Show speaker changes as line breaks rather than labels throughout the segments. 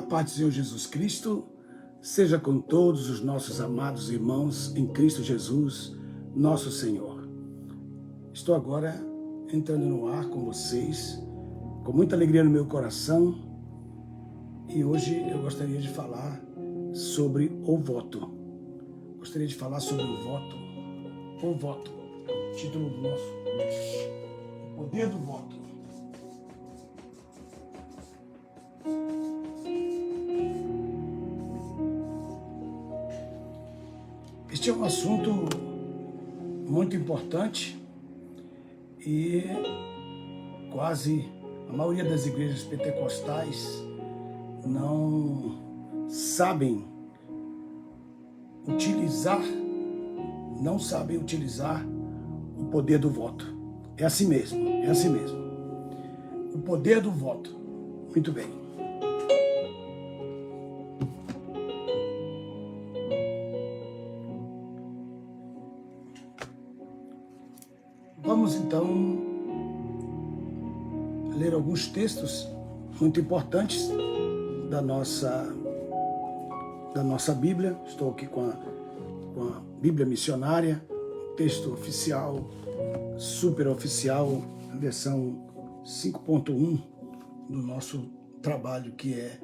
paz do Senhor Jesus Cristo seja com todos os nossos amados irmãos em Cristo Jesus, nosso Senhor. Estou agora entrando no ar com vocês, com muita alegria no meu coração, e hoje eu gostaria de falar sobre o voto. Gostaria de falar sobre o voto. O voto, o título do nosso, o poder do voto. Este é um assunto muito importante e quase a maioria das igrejas pentecostais não sabem utilizar o poder do voto. É assim mesmo. O poder do voto. Muito bem. Vamos então ler alguns textos muito importantes da nossa Bíblia. Estou aqui com a Bíblia Missionária, texto oficial, super oficial, versão 5.1 do nosso trabalho, que é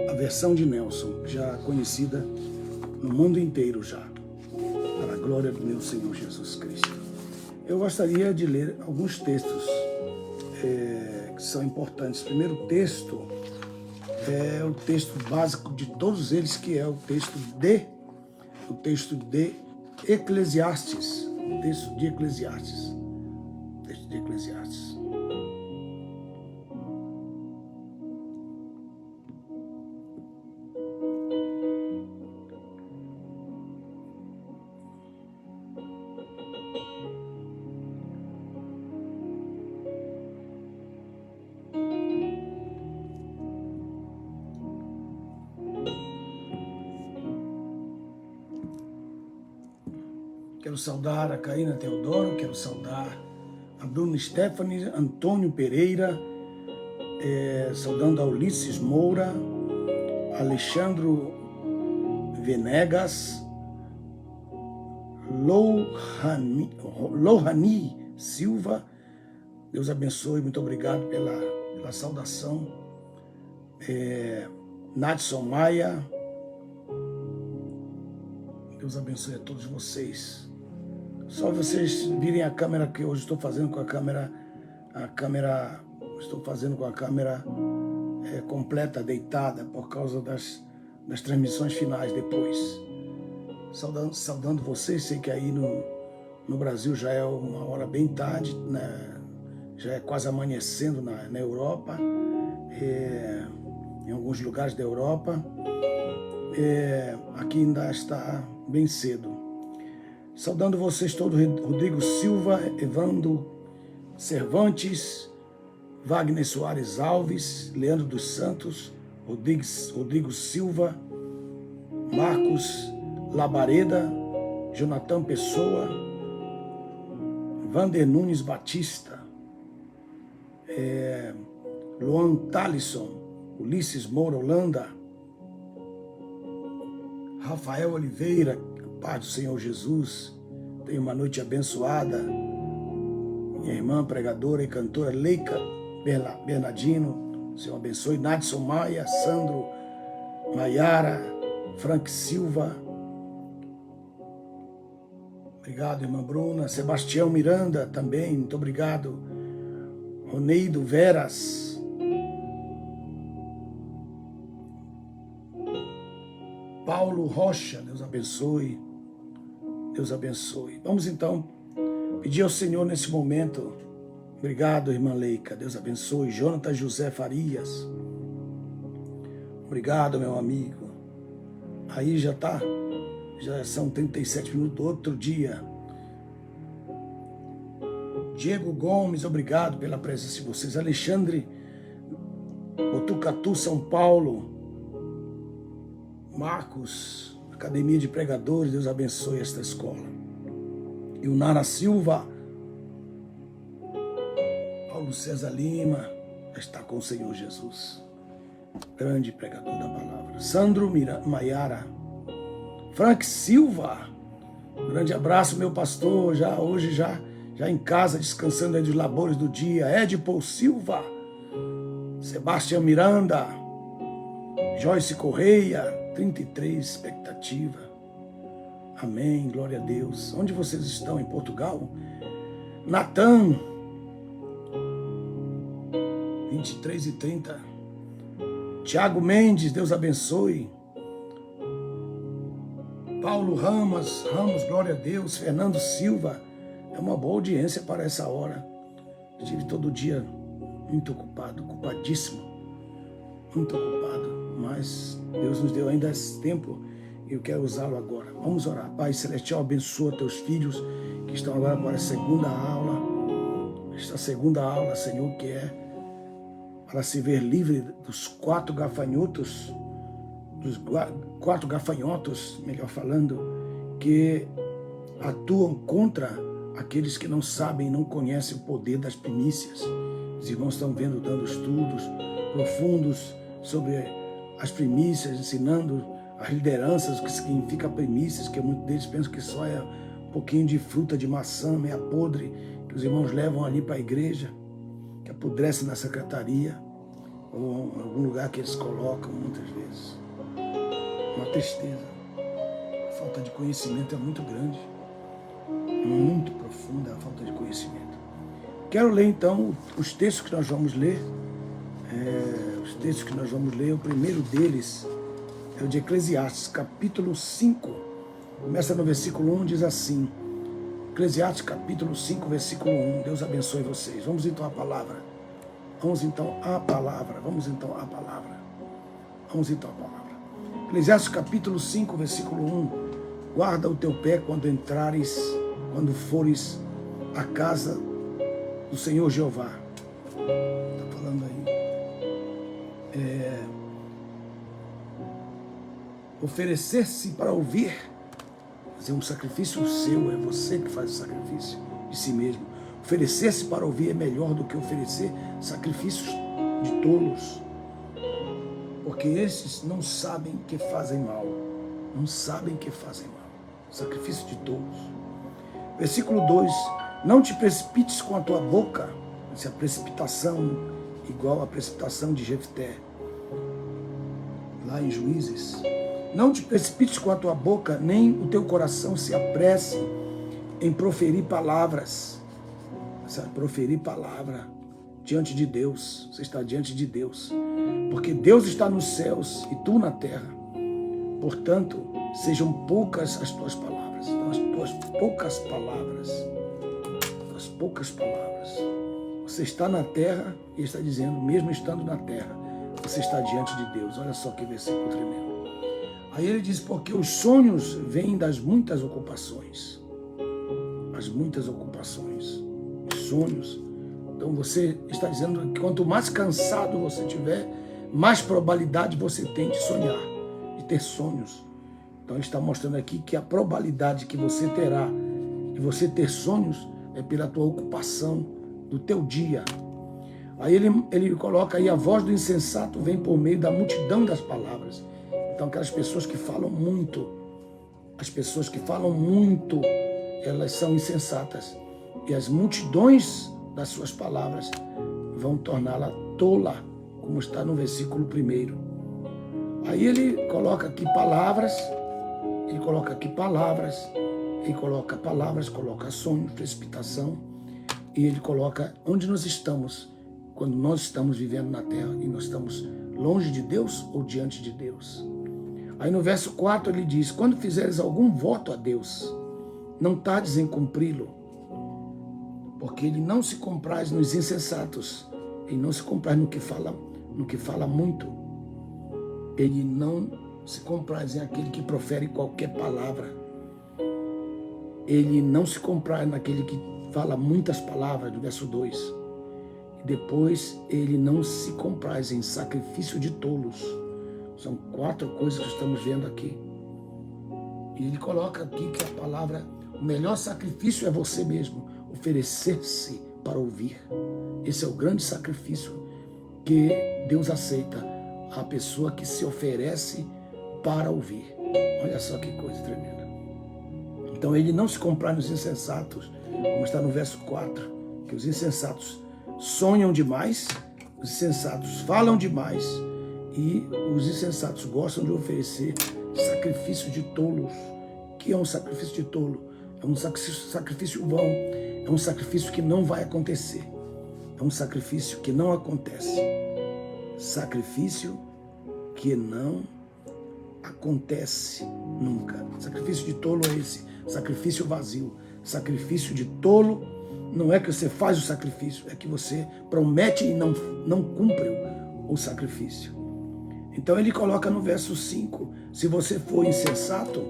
a versão de Nelson, já conhecida no mundo inteiro já, para a glória do meu Senhor Jesus Cristo. Eu gostaria de ler alguns textos que são importantes. O primeiro texto é o texto básico de todos eles, que é o texto de Eclesiastes. O texto de Eclesiastes. Quero saudar a Karina Teodoro, quero saudar a Bruna Stephanie, Antônio Pereira, saudando a Ulisses Moura, Alexandro Venegas, Lohani Silva. Deus abençoe, muito obrigado pela saudação. Nadson Maia, Deus abençoe a todos vocês. Só vocês virem a câmera, que hoje estou fazendo com a câmera completa, deitada, por causa das transmissões finais depois. Saudando vocês, sei que aí no Brasil já é uma hora bem tarde, né? Já é quase amanhecendo na Europa, em alguns lugares da Europa. Aqui ainda está bem cedo. Saudando vocês todos, Rodrigo Silva, Evandro Cervantes, Wagner Soares Alves, Leandro dos Santos, Rodrigo Silva, Marcos Labareda, Jonathan Pessoa, Vander Nunes Batista, Luan Talisson, Ulisses Moura Holanda, Rafael Oliveira, paz do Senhor Jesus. Tenha uma noite abençoada. Minha irmã pregadora e cantora Leica Bernardino, Senhor abençoe. Nadson Maia, Sandro Maiara, Frank Silva, obrigado, irmã Bruna. Sebastião Miranda também, muito obrigado. Roneido Veras, Paulo Rocha, Deus abençoe. Deus abençoe. Vamos então pedir ao Senhor nesse momento. Obrigado, irmã Leica. Deus abençoe. Jonathan José Farias. Obrigado, meu amigo. Aí já são 37 minutos do outro dia. Diego Gomes, obrigado pela presença de vocês. Alexandre Botucatu, São Paulo. Marcos, Academia de Pregadores, Deus abençoe esta escola. E o Nara Silva, Paulo César Lima, está com o Senhor Jesus. grande pregador da palavra. Sandro Maiara, Frank Silva, grande abraço, meu pastor, hoje já em casa, descansando aí dos labores do dia. Edipo Silva, Sebastião Miranda, Joyce Correia, 33, expectativa. Amém, glória a Deus. Onde vocês estão? Em Portugal? Natan, 23h30. Tiago Mendes, Deus abençoe. Paulo Ramos, glória a Deus. Fernando Silva, é uma boa audiência para essa hora. Estive todo dia muito ocupado, ocupadíssimo, muito ocupado, mas Deus nos deu ainda esse tempo e eu quero usá-lo agora. Vamos orar. Pai Celestial, abençoa teus filhos que estão agora para a segunda aula. Esta segunda aula, Senhor, que é para se ver livre dos quatro gafanhotos, melhor falando, que atuam contra aqueles que não sabem, não conhecem o poder das primícias. Os irmãos estão vendo, dando estudos profundos sobre as primícias, ensinando as lideranças, o que significa primícias, que muitos deles pensam que só é um pouquinho de fruta de maçã, meia podre, que os irmãos levam ali para a igreja, que apodrece na secretaria, ou em algum lugar que eles colocam muitas vezes. Uma tristeza. A falta de conhecimento é muito grande, muito profunda a falta de conhecimento. Quero ler então os textos que nós vamos ler. O primeiro deles é o de Eclesiastes, capítulo 5. Começa no versículo 1, diz assim. Eclesiastes, capítulo 5, versículo 1. Deus abençoe vocês. Vamos então à palavra. Eclesiastes, capítulo 5, versículo 1. Guarda o teu pé quando fores à casa do Senhor Jeová. Está falando aí. Oferecer-se para ouvir, fazer um sacrifício seu, é você que faz o sacrifício de si mesmo. Oferecer-se para ouvir é melhor do que oferecer sacrifícios de tolos, porque esses não sabem que fazem mal, sacrifício de tolos. Versículo 2, não te precipites com a tua boca, essa precipitação igual à precipitação de Jefté, lá em Juízes. Não te precipites com a tua boca, nem o teu coração se apresse em proferir palavras. Proferir palavra diante de Deus. Você está diante de Deus. Porque Deus está nos céus e tu na terra. Portanto, sejam poucas as tuas palavras. Então, as tuas poucas palavras. Você está na terra e está dizendo, mesmo estando na terra, você está diante de Deus. Olha só que versículo tremendo. Aí ele diz, porque os sonhos vêm das muitas ocupações. Os sonhos. Então você está dizendo que quanto mais cansado você tiver, mais probabilidade você tem de sonhar, de ter sonhos. Então ele está mostrando aqui que a probabilidade que você terá de você ter sonhos é pela tua ocupação do teu dia. Aí ele coloca aí, a voz do insensato vem por meio da multidão das palavras. Então aquelas pessoas que falam muito, elas são insensatas. E as multidões das suas palavras vão torná-la tola, como está no versículo 1. Aí ele coloca aqui palavras, coloca sonhos, precipitação, e ele coloca onde nós estamos, quando nós estamos vivendo na terra, e nós estamos longe de Deus ou diante de Deus. Aí no verso 4 ele diz, quando fizeres algum voto a Deus, não tardes em cumpri-lo, porque ele não se compraz nos insensatos, ele não se compraz no que fala muito, ele não se compraz em aquele que profere qualquer palavra, ele não se compraz naquele que fala muitas palavras, do verso 2, e depois ele não se compraz em sacrifício de tolos. São 4 coisas que estamos vendo aqui. E ele coloca aqui que a palavra, o melhor sacrifício é você mesmo, oferecer-se para ouvir. Esse é o grande sacrifício que Deus aceita, a pessoa que se oferece para ouvir. Olha só que coisa tremenda. Então ele não se compraz nos insensatos, como está no verso 4, que os insensatos sonham demais, os insensatos falam demais e os insensatos gostam de oferecer sacrifício de tolos. O que é um sacrifício de tolo? É um sacrifício vão, é um sacrifício que não vai acontecer, é um sacrifício que não acontece. Sacrifício que não acontece nunca. Sacrifício de tolo é esse, sacrifício vazio. Sacrifício de tolo não é que você faz o sacrifício, é que você promete e não cumpre o sacrifício. Então ele coloca no verso 5, se você for insensato,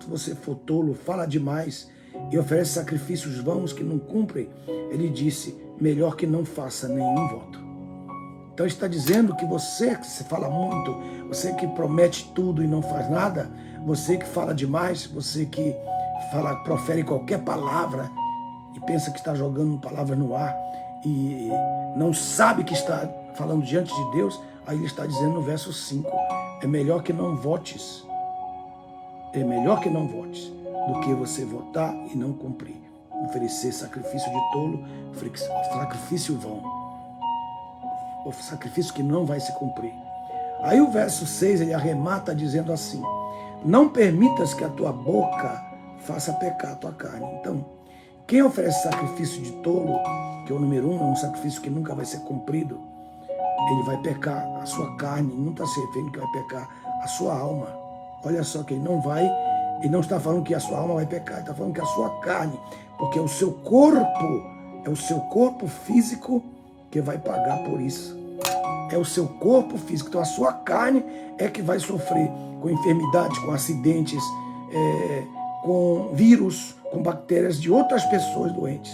você for tolo, fala demais e oferece sacrifícios vãos que não cumprem, ele disse, melhor que não faça nenhum voto. Então está dizendo que você que se fala muito, você que promete tudo e não faz nada, você que fala demais, você que profere qualquer palavra e pensa que está jogando palavras no ar e não sabe que está falando diante de Deus, aí ele está dizendo no verso 5, é melhor que não votes. É melhor que não votes do que você votar e não cumprir. Oferecer sacrifício de tolo, sacrifício vão. O sacrifício que não vai se cumprir. Aí o verso 6 ele arremata dizendo assim, não permitas que a tua boca faça pecar a tua carne. Então, quem oferece sacrifício de tolo, que é o número 1, é um sacrifício que nunca vai ser cumprido, ele vai pecar a sua carne, não está se referindo que vai pecar a sua alma. Olha só que ele não está falando que a sua alma vai pecar, ele está falando que a sua carne, porque é o seu corpo físico que vai pagar por isso. É o seu corpo físico, então a sua carne é que vai sofrer com enfermidades, com acidentes, com vírus, com bactérias de outras pessoas doentes.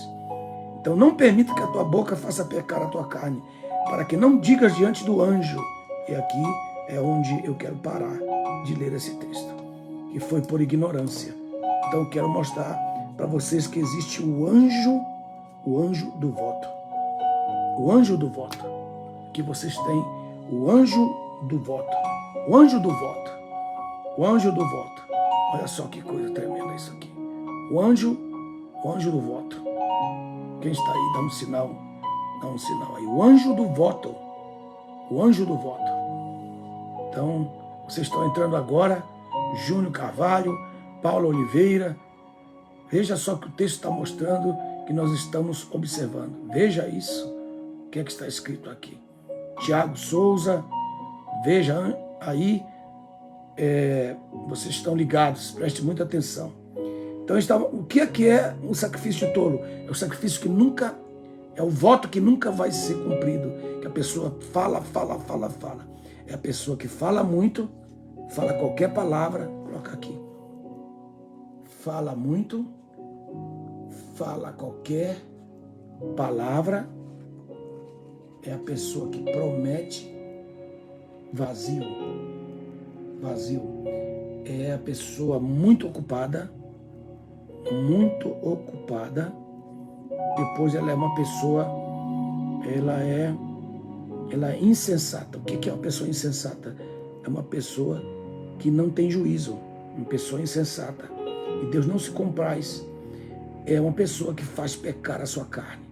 Então não permita que a tua boca faça pecar a tua carne, para que não digas diante do anjo. E aqui é onde eu quero parar de ler esse texto, que foi por ignorância. Então eu quero mostrar para vocês que existe o anjo do voto. O anjo do voto. Que vocês têm o anjo do voto. O anjo do voto. O anjo do voto. Olha só que coisa tremenda isso aqui. O anjo do voto. Quem está aí, dá um sinal. Dá um sinal aí. O anjo do voto. O anjo do voto. Então, vocês estão entrando agora. Júnior Carvalho, Paulo Oliveira. Veja só que o texto está mostrando que nós estamos observando. Veja isso. O que é que está escrito aqui? Tiago Souza, veja aí, vocês estão ligados, preste muita atenção. Então, o que é um sacrifício de tolo? É o sacrifício que nunca, é o voto que nunca vai ser cumprido, que a pessoa fala. É a pessoa que fala muito, fala qualquer palavra, coloca aqui. Fala muito, fala qualquer palavra, é a pessoa que promete vazio. É a pessoa muito ocupada, depois ela é uma pessoa, ela é insensata. O que é uma pessoa insensata? É uma pessoa que não tem juízo, uma pessoa insensata. E Deus não se compraz. É uma pessoa que faz pecar a sua carne.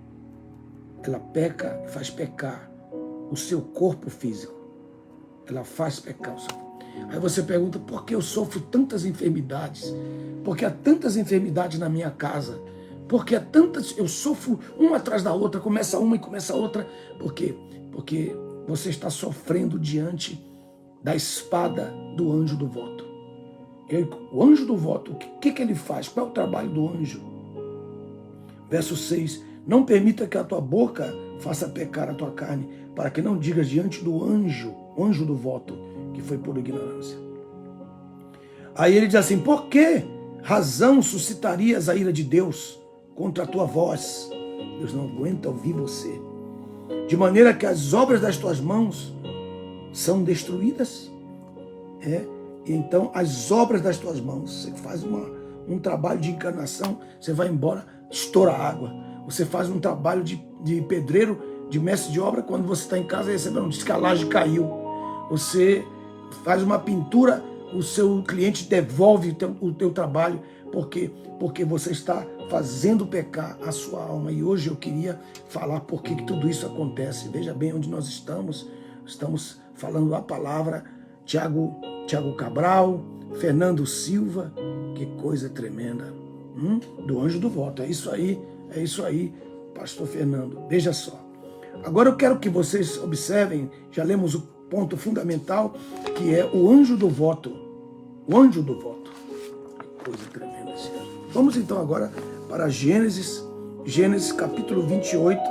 Ela peca e faz pecar o seu corpo físico. Ela faz pecar o seu corpo. Aí você pergunta, por que eu sofro tantas enfermidades? Porque há tantas enfermidades na minha casa. Porque há tantas, eu sofro uma atrás da outra, começa uma e começa a outra. Por quê? Porque você está sofrendo diante da espada do anjo do voto. O anjo do voto, o que ele faz? Qual é o trabalho do anjo? Verso 6, não permita que a tua boca faça pecar a tua carne, para que não digas diante do anjo, o anjo do voto, que foi por ignorância. Aí ele diz assim, por que razão suscitarias a ira de Deus contra a tua voz? Deus não aguenta ouvir você. De maneira que as obras das tuas mãos são destruídas. E então as obras das tuas mãos, você faz um trabalho de encarnação, você vai embora, estoura água. Você faz um trabalho de pedreiro, de mestre de obra quando você está em casa recebendo, diz que a laje caiu. Você faz uma pintura, o seu cliente devolve o teu trabalho, porque você está fazendo pecar a sua alma. E hoje eu queria falar por que tudo isso acontece. Veja bem onde nós estamos. Estamos falando a palavra. Tiago Cabral, Fernando Silva, que coisa tremenda. Do anjo do voto. É isso aí, pastor Fernando. Veja só. Agora eu quero que vocês observem, já lemos o ponto fundamental, que é o anjo do voto. O anjo do voto. Que coisa tremenda, Senhor. Vamos então agora para Gênesis capítulo 28.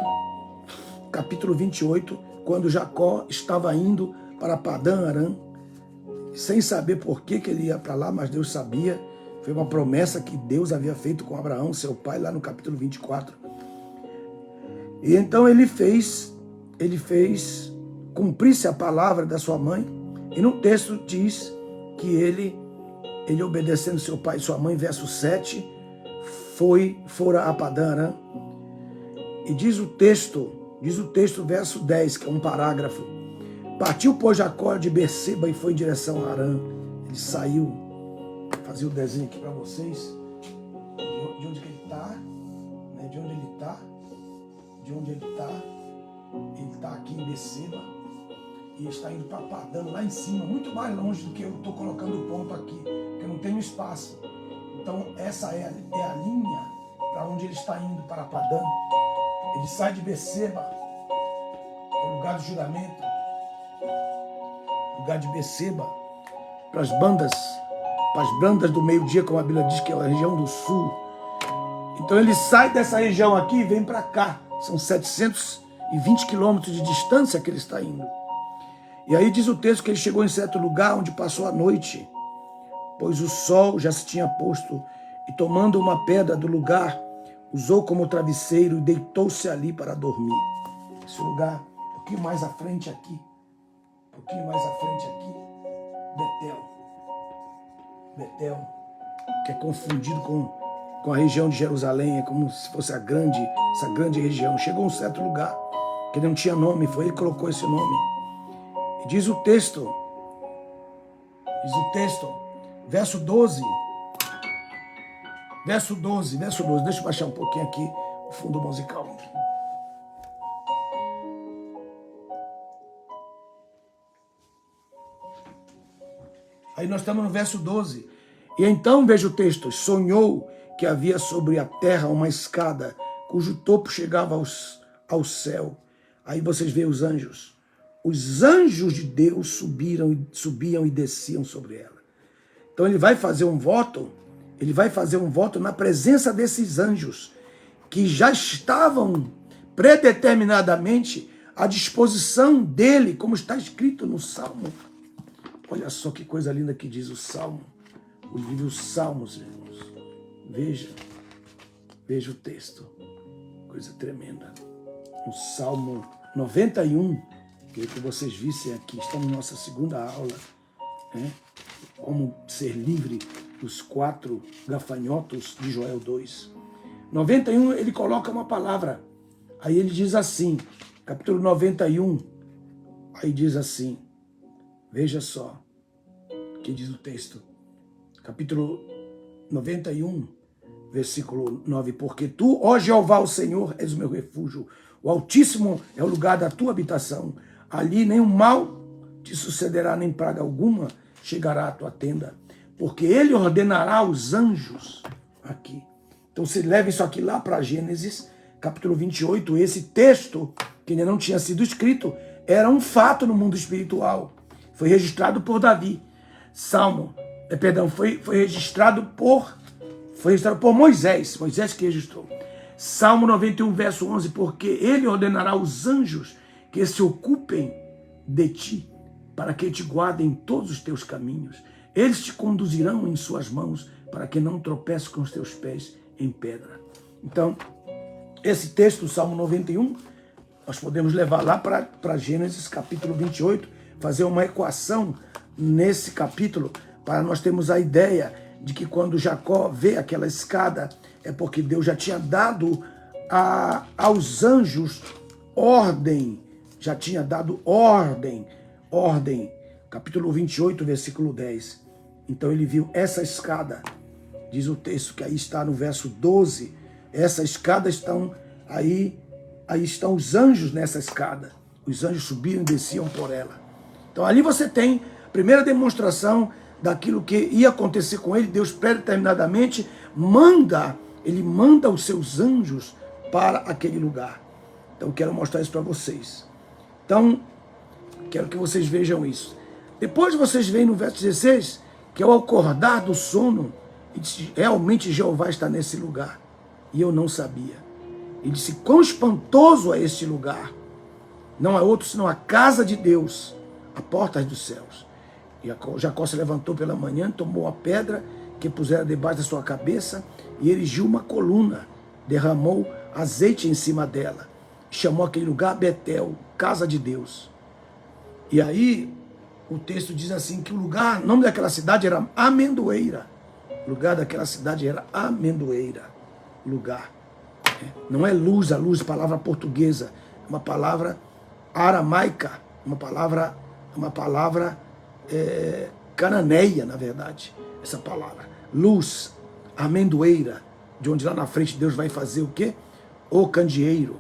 Capítulo 28, quando Jacó estava indo para Padã Arã, sem saber por que ele ia para lá, mas Deus sabia. Foi uma promessa que Deus havia feito com Abraão, seu pai, lá no capítulo 24. E então ele fez cumprir-se a palavra da sua mãe. E no texto diz que ele obedecendo seu pai e sua mãe, verso 7, fora a Padã Arã. E diz o texto, verso 10, que é um parágrafo. Partiu, pois, Jacó de Berseba e foi em direção a Arã. Ele saiu, vou fazer o desenho aqui para vocês, de onde que ele está, né? De onde ele está. Ele está aqui em Berseba e está indo para Padã, lá em cima, muito mais longe do que eu estou colocando o ponto aqui, porque eu não tenho espaço. Então, essa é a linha para onde ele está indo, para Padã. Ele sai de Berseba, o lugar do juramento, lugar de Berseba, para as bandas do meio-dia, como a Bíblia diz, que é a região do sul. Então ele sai dessa região aqui e vem para cá. São 720 quilômetros de distância que ele está indo. E aí diz o texto que ele chegou em certo lugar onde passou a noite, pois o sol já se tinha posto, e tomando uma pedra do lugar, usou como travesseiro e deitou-se ali para dormir. Esse lugar, um pouquinho mais à frente aqui, Betel, que é confundido com a região de Jerusalém, é como se fosse essa grande região. Chegou a um certo lugar que não tinha nome, foi ele que colocou esse nome. E diz o texto, verso 12, deixa eu baixar um pouquinho aqui o fundo musical. Aí nós estamos no verso 12. E então, veja o texto, sonhou que havia sobre a terra uma escada, cujo topo chegava ao céu. Aí vocês veem os anjos. Os anjos de Deus subiam e desciam sobre ela. Então ele vai fazer um voto na presença desses anjos, que já estavam predeterminadamente à disposição dele, como está escrito no Salmo. Olha só que coisa linda que diz o Salmo, o livro Salmos, irmãos. Veja o texto, coisa tremenda. O Salmo 91, queria que vocês vissem aqui, estamos na nossa segunda aula, né? Como ser livre dos 4 gafanhotos de Joel 2. 91, ele coloca uma palavra, aí ele diz assim, capítulo 91, aí diz assim, veja só o que diz o texto, capítulo 91, versículo 9, porque tu, ó Jeová, o Senhor, és o meu refúgio, o Altíssimo é o lugar da tua habitação, ali nenhum mal te sucederá, nem praga alguma chegará à tua tenda, porque ele ordenará os anjos aqui. Então você leva isso aqui lá para Gênesis, capítulo 28, esse texto, que ainda não tinha sido escrito, era um fato no mundo espiritual. Foi registrado por Davi. Foi registrado por Moisés. Moisés que registrou. Salmo 91, verso 11, porque ele ordenará os anjos que se ocupem de ti, para que te guardem em todos os teus caminhos. Eles te conduzirão em suas mãos, para que não tropeces com os teus pés em pedra. Então, esse texto do Salmo 91, nós podemos levar lá para Gênesis capítulo 28, fazer uma equação nesse capítulo, para nós termos a ideia de que quando Jacó vê aquela escada, é porque Deus já tinha dado aos anjos ordem, já tinha dado ordem, capítulo 28, versículo 10. Então ele viu essa escada, diz o texto que aí está no verso 12, essa escada estão aí estão os anjos nessa escada, os anjos subiam e desciam por ela. Então ali você tem a primeira demonstração daquilo que ia acontecer com ele. Deus predeterminadamente ele manda os seus anjos para aquele lugar. Então quero mostrar isso para vocês. Então, quero que vocês vejam isso. Depois vocês veem no verso 16, que ao acordar do sono, ele disse, realmente Jeová está nesse lugar. E eu não sabia. Ele disse, quão espantoso é este lugar. Não é outro senão a casa de Deus, a porta dos céus. E Jacó se levantou pela manhã, tomou a pedra que pusera debaixo da sua cabeça e erigiu uma coluna, derramou azeite em cima dela. Chamou aquele lugar Betel, casa de Deus. E aí o texto diz assim que o nome daquela cidade era Amendoeira. O lugar daquela cidade era Amendoeira. Lugar. Não é luz, a luz, palavra portuguesa, é uma palavra aramaica, uma palavra cananeia, na verdade, essa palavra. Luz, amendoeira, de onde lá na frente Deus vai fazer o quê? O candeeiro.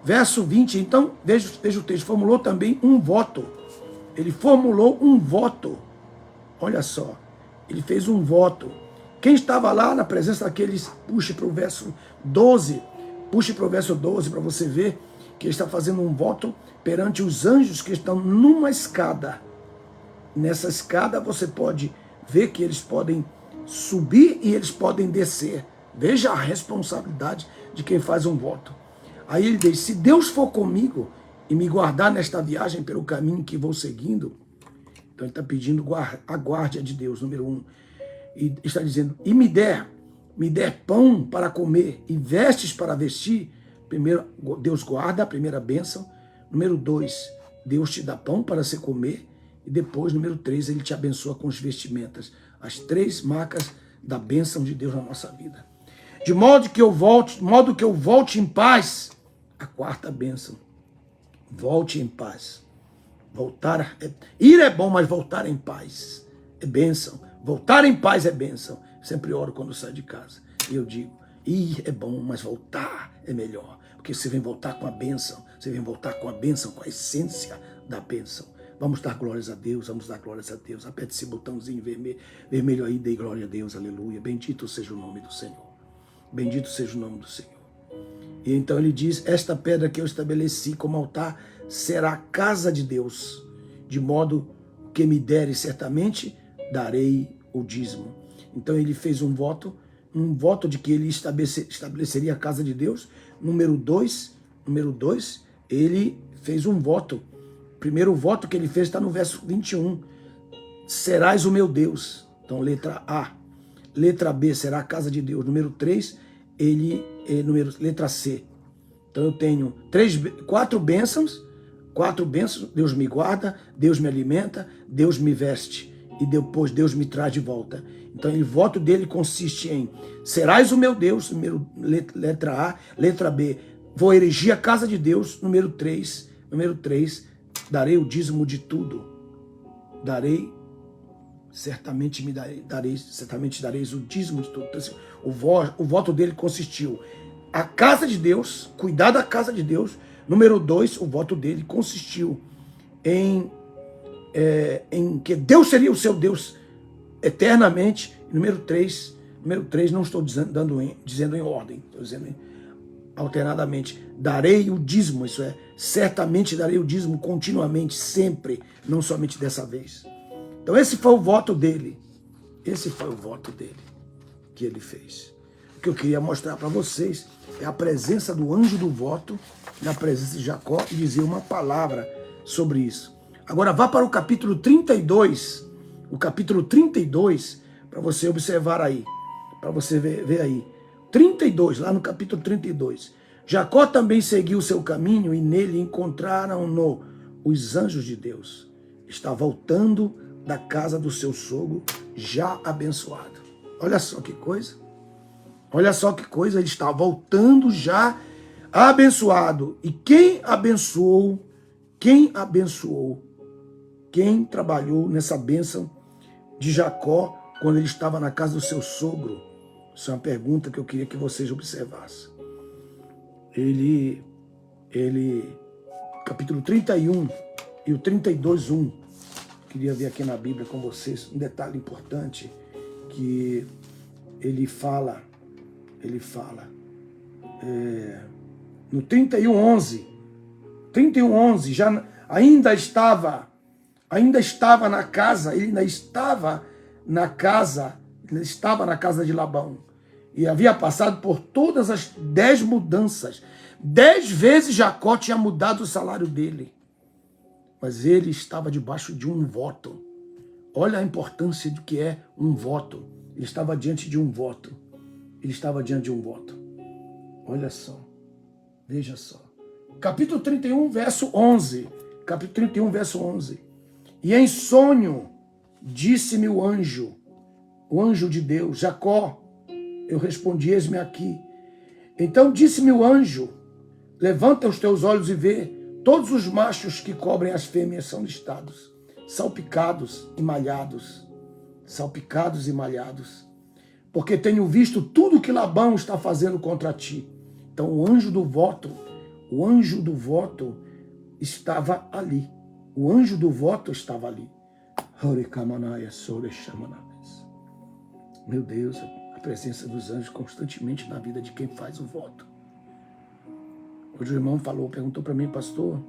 Verso 20, então, veja o texto, formulou também um voto. Ele formulou um voto. Olha só, ele fez um voto. Quem estava lá na presença daqueles, puxe para o verso 12, para você ver que ele está fazendo um voto perante os anjos que estão numa escada. Nessa escada você pode ver que eles podem subir e eles podem descer. Veja a responsabilidade de quem faz um voto. Aí ele diz, se Deus for comigo e me guardar nesta viagem pelo caminho que vou seguindo, então ele está pedindo a guarda de Deus, número 1. E está dizendo, e me der pão para comer e vestes para vestir. Primeiro, Deus guarda, a primeira bênção. Número 2, Deus te dá pão para se comer. E depois, número 3, ele te abençoa com as vestimentas. As 3 marcas da bênção de Deus na nossa vida. De modo que eu volte em paz. A 4ª bênção. Volte em paz. Ir é bom, mas voltar em paz é bênção. Voltar em paz é bênção. Sempre oro quando saio de casa. E eu digo, ir é bom, mas voltar é melhor. Porque você vem voltar com a bênção. Você vem voltar com a bênção, com a essência da bênção. Vamos dar glórias a Deus, vamos dar glórias a Deus. Aperte esse botãozinho vermelho aí, dê glória a Deus, aleluia. Bendito seja o nome do Senhor. Bendito seja o nome do Senhor. E então ele diz, esta pedra que eu estabeleci como altar será a casa de Deus. De modo que me dere certamente, darei o dízimo. Então ele fez um voto de que ele estabeleceria a casa de Deus. Número 2, ele fez um voto. O primeiro voto que ele fez está no verso 21. Serás o meu Deus. Então letra A. Letra B, será a casa de Deus. Número 3, letra C. Então eu tenho 4 bênçãos. 4 bênçãos, Deus me guarda, Deus me alimenta, Deus me veste. E depois Deus me traz de volta. Então o voto dele consiste em, serás o meu Deus, letra A, letra B, vou erigir a casa de Deus, número 3, darei o dízimo de tudo. Certamente dareis o dízimo de tudo. Então, assim, o voto dele consistiu, a casa de Deus, cuidar da casa de Deus. Número 2, o voto dele consistiu em que Deus seria o seu Deus eternamente. Número 3, não estou dizendo em ordem, estou dizendo alternadamente. Darei o dízimo, isso é, certamente darei o dízimo continuamente, sempre, não somente dessa vez. Então esse foi o voto dele. Esse foi o voto dele que ele fez. O que eu queria mostrar para vocês é a presença do anjo do voto na presença de Jacó e dizer uma palavra sobre isso. Agora vá para o capítulo 32, para você observar aí, para você ver aí. 32, lá no capítulo 32. Jacó também seguiu o seu caminho e nele encontraram-no os anjos de Deus. Está voltando da casa do seu sogro, já abençoado. Olha só que coisa. Olha só que coisa, ele está voltando já Abençoado. E quem abençoou, quem trabalhou nessa bênção de Jacó quando ele estava na casa do seu sogro? Isso é uma pergunta que eu queria que vocês observassem. Capítulo 31 e o 32:1. Queria ver aqui na Bíblia com vocês um detalhe importante que ele fala no 31:11, já ainda estava na casa, ele ainda estava na casa de Labão. E havia passado por todas as 10 mudanças. 10 vezes Jacó tinha mudado o salário dele. Mas ele estava debaixo de um voto. Olha a importância do que é um voto. Ele estava diante de um voto. Olha só. Veja só. Capítulo 31, verso 11. E em sonho disse-me o anjo de Deus, Jacó. Eu respondi, eis-me aqui. Então disse-me o anjo, levanta os teus olhos e vê, todos os machos que cobrem as fêmeas são listados, salpicados e malhados. Porque tenho visto tudo que Labão está fazendo contra ti. Então o anjo do voto estava ali. Meu Deus, a presença dos anjos constantemente na vida de quem faz o voto. Hoje o irmão perguntou para mim, pastor,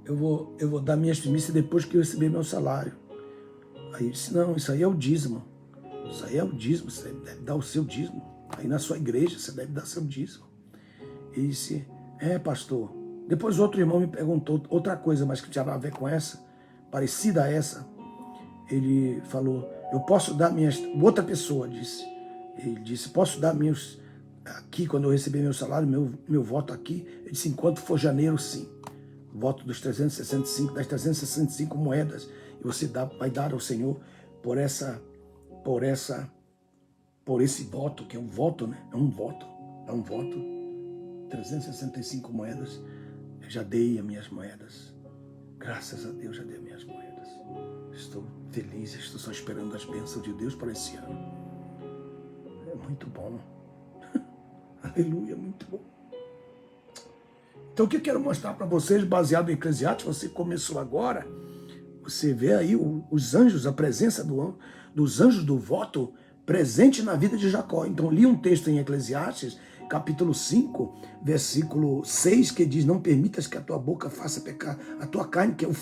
eu vou dar minhas primícias depois que eu receber meu salário. Aí eu disse, não, isso aí é o dízimo. Você deve dar o seu dízimo. Aí na sua igreja você deve dar seu dízimo. E disse, pastor. Depois outro irmão me perguntou outra coisa, mas que tinha a ver com essa, parecida a essa. Ele falou, eu posso dar minhas... Outra pessoa disse, ele disse, posso dar meus... Aqui, quando eu receber meu salário, meu voto aqui, ele disse, enquanto for janeiro, sim. Voto das 365 moedas, e você vai dar ao Senhor por esse voto, que é um voto, né? É um voto. 365 moedas, eu já dei as minhas moedas. Graças a Deus, já dei as minhas moedas. Estou feliz, estou só esperando as bênçãos de Deus para esse ano. É muito bom. Aleluia, muito bom. Então o que eu quero mostrar para vocês, baseado em Eclesiastes, você começou agora, você vê aí os anjos, a presença dos anjos do voto presente na vida de Jacó. Então li um texto em Eclesiastes, capítulo 5, versículo 6, que diz, não permitas que a tua boca faça pecar a tua carne, que é o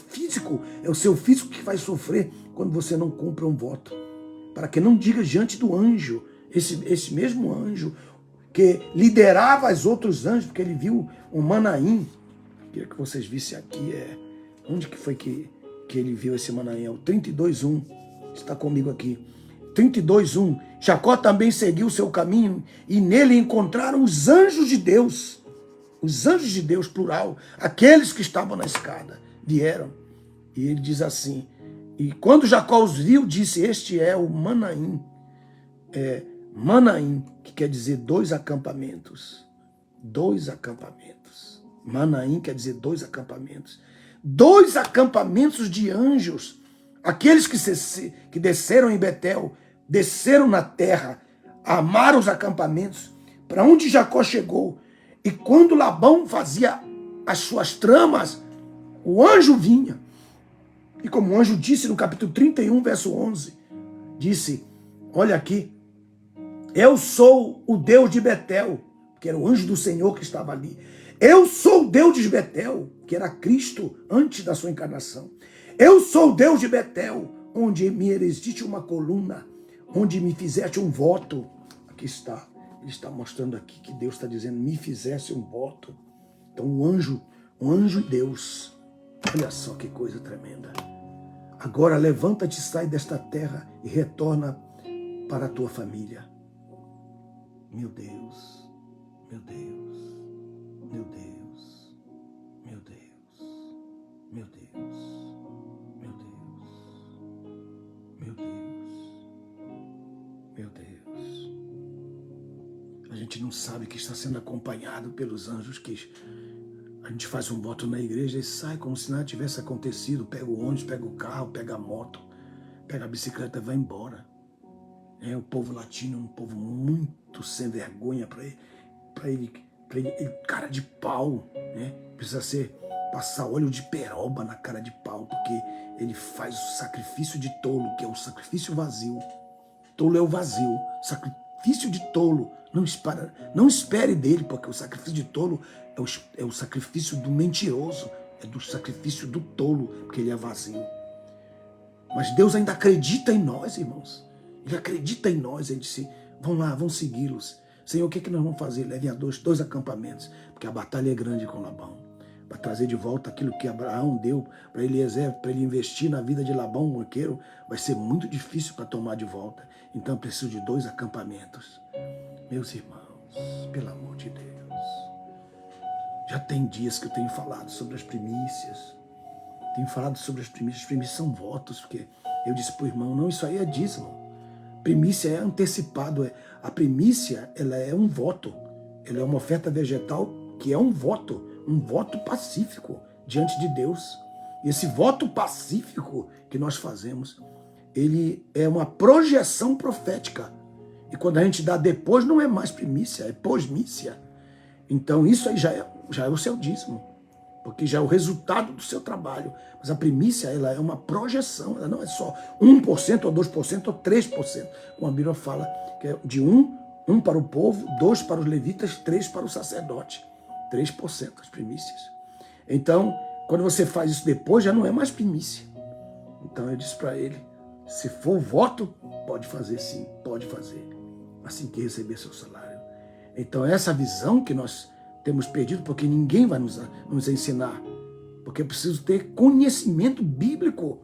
seu físico que vai sofrer quando você não cumpre um voto. Para que não diga diante do anjo, esse mesmo anjo, que liderava os outros anjos, porque ele viu um Manaim. Queria que vocês vissem aqui, onde que foi que ele viu esse Manaim? É o 32:1, está comigo aqui. 32:1, Jacó também seguiu o seu caminho, e nele encontraram os anjos de Deus, plural, aqueles que estavam na escada, vieram. E ele diz assim, e quando Jacó os viu, disse, este é o Manaim, Manaim, que quer dizer 2 acampamentos. 2 acampamentos. Manaim quer dizer 2 acampamentos. 2 acampamentos de anjos. Aqueles que desceram em Betel, desceram na terra, amaram os acampamentos, para onde Jacó chegou. E quando Labão fazia as suas tramas, o anjo vinha. E como o anjo disse no capítulo 31, verso 11, disse, olha aqui, eu sou o Deus de Betel, que era o anjo do Senhor que estava ali. Eu sou o Deus de Betel, que era Cristo antes da sua encarnação. Eu sou o Deus de Betel, onde me erigiste uma coluna, onde me fizeste um voto. Aqui está, ele está mostrando aqui que Deus está dizendo, me fizeste um voto. Então um anjo e Deus, olha só que coisa tremenda. Agora levanta-te, sai desta terra e retorna para a tua família. Meu Deus, meu Deus, meu Deus, meu Deus, meu Deus, meu Deus, meu Deus, meu Deus. A gente não sabe que está sendo acompanhado pelos anjos, que a gente faz um voto na igreja e sai como se nada tivesse acontecido, pega o ônibus, pega o carro, pega a moto, pega a bicicleta e vai embora. O povo latino é um povo muito sem vergonha para ele, cara de pau, né? Precisa passar óleo de peroba na cara de pau, porque ele faz o sacrifício de tolo, que é o sacrifício vazio. Tolo é o vazio, sacrifício de tolo. Não espere dele, porque o sacrifício de tolo é o sacrifício do mentiroso, é do sacrifício do tolo, porque ele é vazio. Mas Deus ainda acredita em nós, irmãos. Ele acredita em nós. Ele disse, vão lá, vão segui-los. Senhor, o que nós vamos fazer? Levem a dois acampamentos, porque a batalha é grande com Labão. Para trazer de volta aquilo que Abraão deu para Eliezer, para ele investir na vida de Labão, o banqueiro, vai ser muito difícil para tomar de volta. Então eu preciso de 2 acampamentos. Meus irmãos, pelo amor de Deus, já tem dias que eu tenho falado sobre as primícias. Tenho falado sobre as primícias são votos, porque eu disse para o irmão, não, isso aí é dízimo. Primícia é antecipado. A primícia, ela é um voto. Ela é uma oferta vegetal que é um voto pacífico diante de Deus. E esse voto pacífico que nós fazemos, ele é uma projeção profética. E quando a gente dá depois, não é mais primícia, é pós-mícia. Então isso aí já é o seu dízimo, porque já é o resultado do seu trabalho. Mas a primícia, ela é uma projeção, ela não é só 1% ou 2% ou 3%. Como a Bíblia fala, que é de 1 para o povo, 2 para os levitas, 3 para o sacerdote. 3% das primícias. Então, quando você faz isso depois, já não é mais primícia. Então eu disse para ele, se for voto, pode fazer sim, pode fazer, assim que receber seu salário. Então essa visão que nós temos perdido, porque ninguém vai nos ensinar, porque eu preciso ter conhecimento bíblico,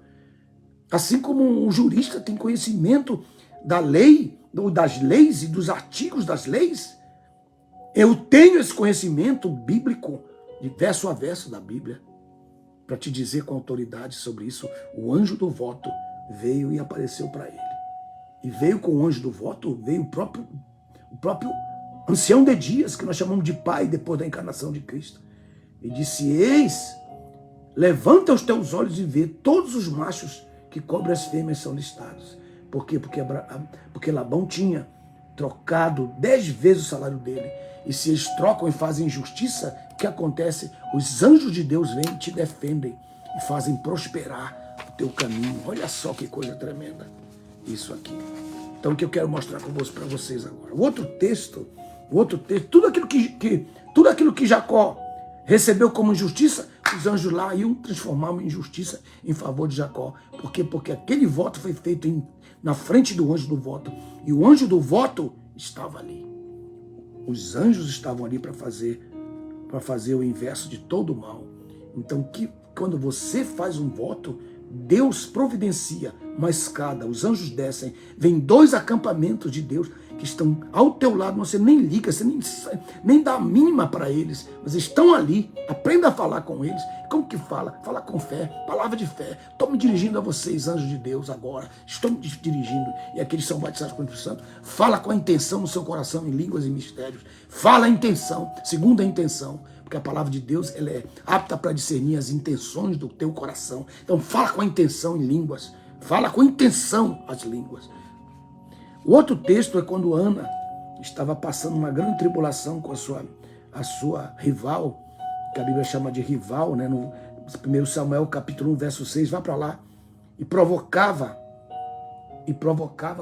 assim como um jurista tem conhecimento da lei, das leis e dos artigos das leis. Eu tenho esse conhecimento bíblico, de verso a verso da Bíblia, para te dizer com autoridade sobre isso. O anjo do voto veio e apareceu para ele. E veio com o anjo do voto, veio o próprio ancião de dias, que nós chamamos de pai depois da encarnação de Cristo. E disse, eis, levanta os teus olhos e vê, todos os machos que cobrem as fêmeas são listados. Por quê? Porque Labão tinha trocado 10 vezes o salário dele. E se eles trocam e fazem injustiça, o que acontece? Os anjos de Deus vêm e te defendem e fazem prosperar o teu caminho. Olha só que coisa tremenda isso aqui. Então o que eu quero mostrar para vocês agora. O outro texto, tudo aquilo que Jacó recebeu como injustiça, os anjos lá iam transformar uma injustiça em favor de Jacó. Por quê? Porque aquele voto foi feito na frente do anjo do voto. E o anjo do voto estava ali. Os anjos estavam ali para fazer o inverso de todo o mal. Então, quando você faz um voto, Deus providencia uma escada, os anjos descem, vem 2 acampamentos de Deus que estão ao teu lado, você nem liga, você nem dá a mínima para eles, mas estão ali. Aprenda a falar com eles. Como que fala? Fala com fé, palavra de fé. Estou me dirigindo a vocês, anjos de Deus, agora. Estou me dirigindo, e aqueles são batizados com o Espírito Santo. Fala com a intenção no seu coração, em línguas e mistérios. Fala a intenção, segundo a intenção, porque a palavra de Deus, ela é apta para discernir as intenções do teu coração. Então fala com a intenção em línguas. Fala com intenção as línguas. O outro texto é quando Ana estava passando uma grande tribulação com a sua rival, que a Bíblia chama de rival, né? No 1 Samuel capítulo 1, verso 6, vai para lá, e provocava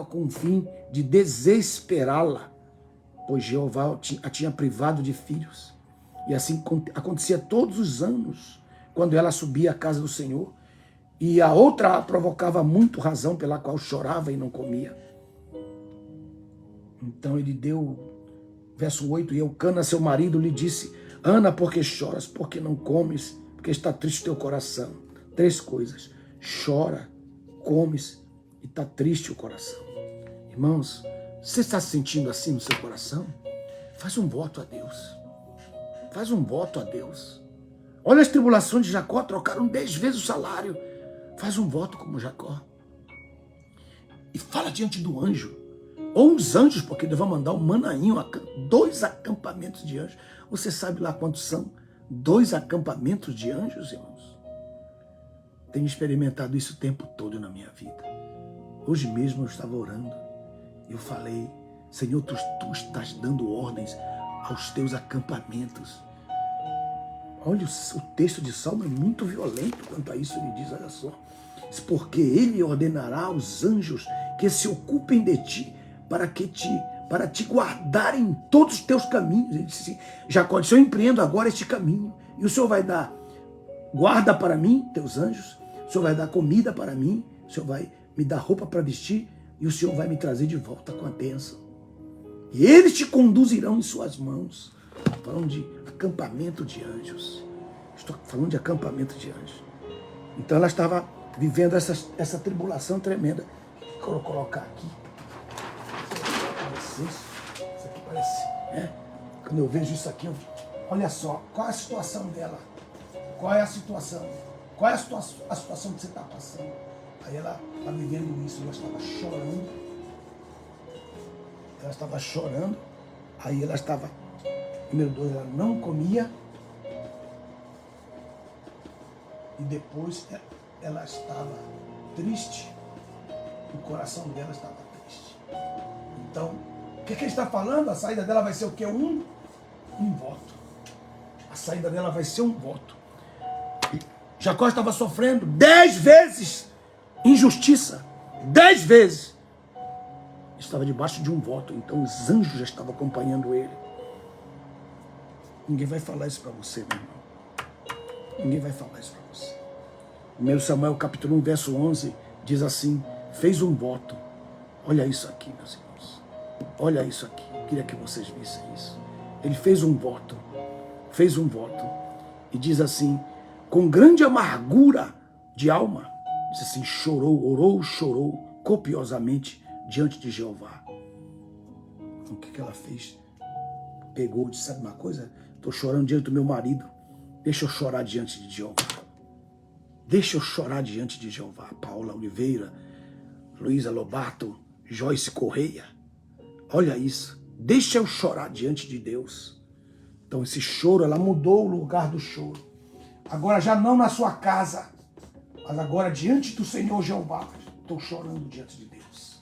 com o fim de desesperá-la, pois Jeová a tinha privado de filhos. E assim acontecia todos os anos, quando ela subia à casa do Senhor, e a outra a provocava muito, razão pela qual chorava e não comia. Então ele deu, verso 8, e Eucana, seu marido, lhe disse, Ana, por que choras? Por que não comes? Porque está triste o teu coração. 3 coisas, chora, comes e está triste o coração. Irmãos, você está se sentindo assim no seu coração? Faz um voto a Deus. Faz um voto a Deus. Olha as tribulações de Jacó, trocaram 10 vezes o salário. Faz um voto como Jacó. E fala diante do anjo. ou os anjos, porque Deus vai mandar um manainho, 2 acampamentos de anjos. Você sabe lá quantos são? 2 acampamentos de anjos, irmãos. Tenho experimentado isso o tempo todo na minha vida. Hoje mesmo eu estava orando e eu falei, Senhor, tu estás dando ordens aos teus acampamentos. Olha, o texto de Salmo é muito violento quanto a isso. Ele diz, olha só, porque ele ordenará aos anjos que se ocupem de ti, para te guardarem em todos os teus caminhos. Ele disse, Jacó disse, eu empreendo agora este caminho, e o Senhor vai dar guarda para mim, teus anjos, o Senhor vai dar comida para mim, o Senhor vai me dar roupa para vestir, e o Senhor vai me trazer de volta com a bênção. E eles te conduzirão em suas mãos. Falando de acampamento de anjos. Estou falando de acampamento de anjos. Então ela estava vivendo essa tribulação tremenda. Vou colocar aqui. Isso aqui parece. Quando eu vejo isso aqui, olha só, qual é a situação dela? Qual é a situação? Qual é a situação que você está passando? Aí ela está vivendo isso, ela estava chorando. Ela estava chorando. Aí ela estava, número 2, ela não comia. E depois ela estava triste. O coração dela estava triste. Então, o que ele está falando? A saída dela vai ser o quê? Um voto. A saída dela vai ser um voto. Jacó estava sofrendo 10 vezes injustiça. 10 vezes. Estava debaixo de um voto. Então os anjos já estavam acompanhando ele. Ninguém vai falar isso para você, meu irmão. Ninguém vai falar isso para você. 1 Samuel capítulo 1, verso 11, diz assim, fez um voto. Olha isso aqui, meus irmãos. Olha isso aqui. Eu queria que vocês vissem isso. Ele fez um voto. Fez um voto. E diz assim, com grande amargura de alma, diz assim, chorou copiosamente diante de Jeová. Então, o que ela fez? Pegou, disse, sabe uma coisa? Estou chorando diante do meu marido. Deixa eu chorar diante de Jeová. Deixa eu chorar diante de Jeová. Paula Oliveira, Luísa Lobato, Joyce Correia. Olha isso. Deixa eu chorar diante de Deus. Então esse choro, ela mudou o lugar do choro. Agora já não na sua casa, mas agora diante do Senhor Jeová. Estou chorando diante de Deus.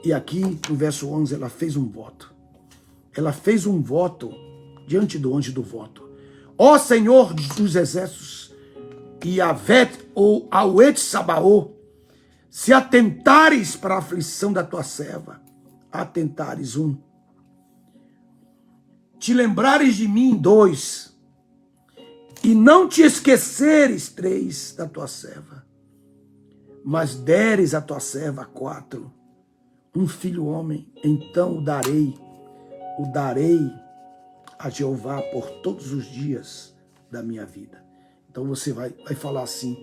E aqui no verso 11 ela fez um voto. Ela fez um voto diante do anjo do voto. Ó Senhor dos exércitos, Yavet ou Auet Sabaô, se atentares para a aflição da tua serva, atentares 1. Te lembrares de mim 2. E não te esqueceres 3 da tua serva, mas deres a tua serva 4. Um filho homem, então o darei a Jeová por todos os dias da minha vida. Então você vai falar assim,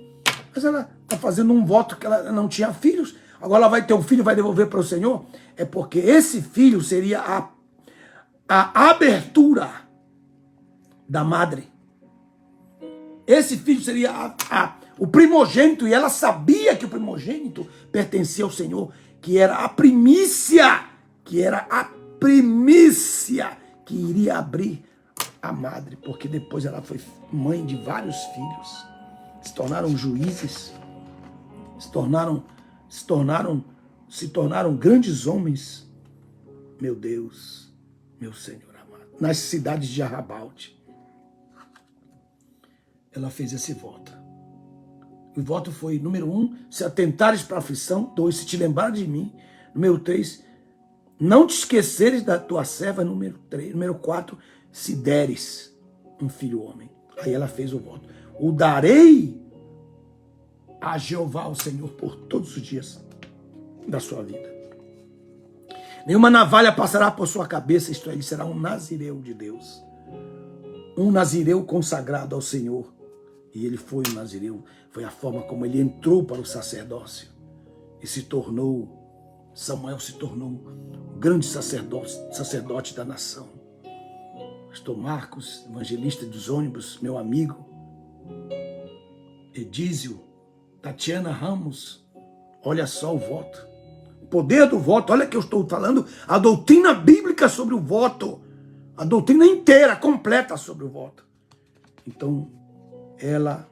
mas ela está fazendo um voto que ela não tinha filhos, agora ela vai ter um filho e vai devolver para o Senhor? É porque esse filho seria a abertura da madre. Esse filho seria o primogênito, e ela sabia que o primogênito pertencia ao Senhor, que era a primícia, que iria abrir a madre, porque depois ela foi mãe de vários filhos, se tornaram juízes, se tornaram grandes homens, meu Deus, meu Senhor amado, nas cidades de Arrabalte. Ela fez esse voto. O voto foi, número 1, se atentares para a aflição. 2, se te lembrar de mim. Número 3, não te esqueceres da tua serva. Número 4, se deres um filho homem. Aí ela fez o voto. O darei a Jeová, o Senhor, por todos os dias da sua vida. Nenhuma navalha passará por sua cabeça, isto é, ele será um nazireu de Deus. Um nazireu consagrado ao Senhor. E ele foi um nazireu, foi a forma como ele entrou para o sacerdócio. E Samuel se tornou o grande sacerdote da nação. Pastor Marcos, evangelista dos ônibus, meu amigo. Edísio, Tatiana Ramos, olha só o voto. poder do voto. Olha que eu estou falando a doutrina bíblica sobre o voto. A doutrina inteira, completa sobre o voto. Então, ela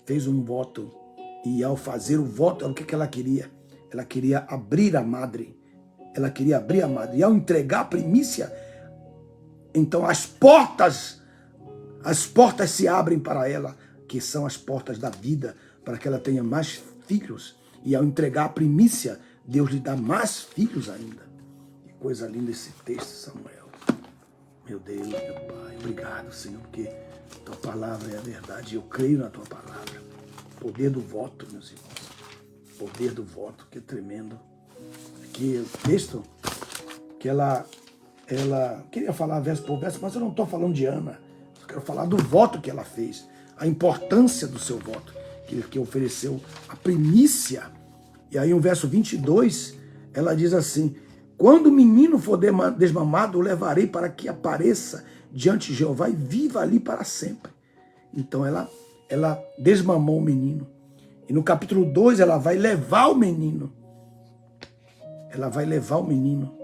fez um voto. E ao fazer o voto, o que ela queria? Ela queria abrir a madre. Ela queria abrir a madre. E ao entregar a primícia, então as portas se abrem para ela, que são as portas da vida, para que ela tenha mais filhos. E ao entregar a primícia, Deus lhe dá mais filhos ainda. Que coisa linda esse texto, Samuel. Meu Deus, meu Pai, obrigado, Senhor, porque tua palavra é a verdade. Eu creio na tua palavra. Poder do voto, meus irmãos. Poder do voto, que tremendo. Aqui o texto que ela queria falar verso por verso, mas eu não estou falando de Ana. Eu quero falar do voto que ela fez, a importância do seu voto, que ofereceu a primícia. E aí, no verso 22, ela diz assim: quando o menino for desmamado, o levarei para que apareça diante de Jeová e viva ali para sempre. Então, ela desmamou o menino. E no capítulo 2, ela vai levar o menino. Ela vai levar o menino.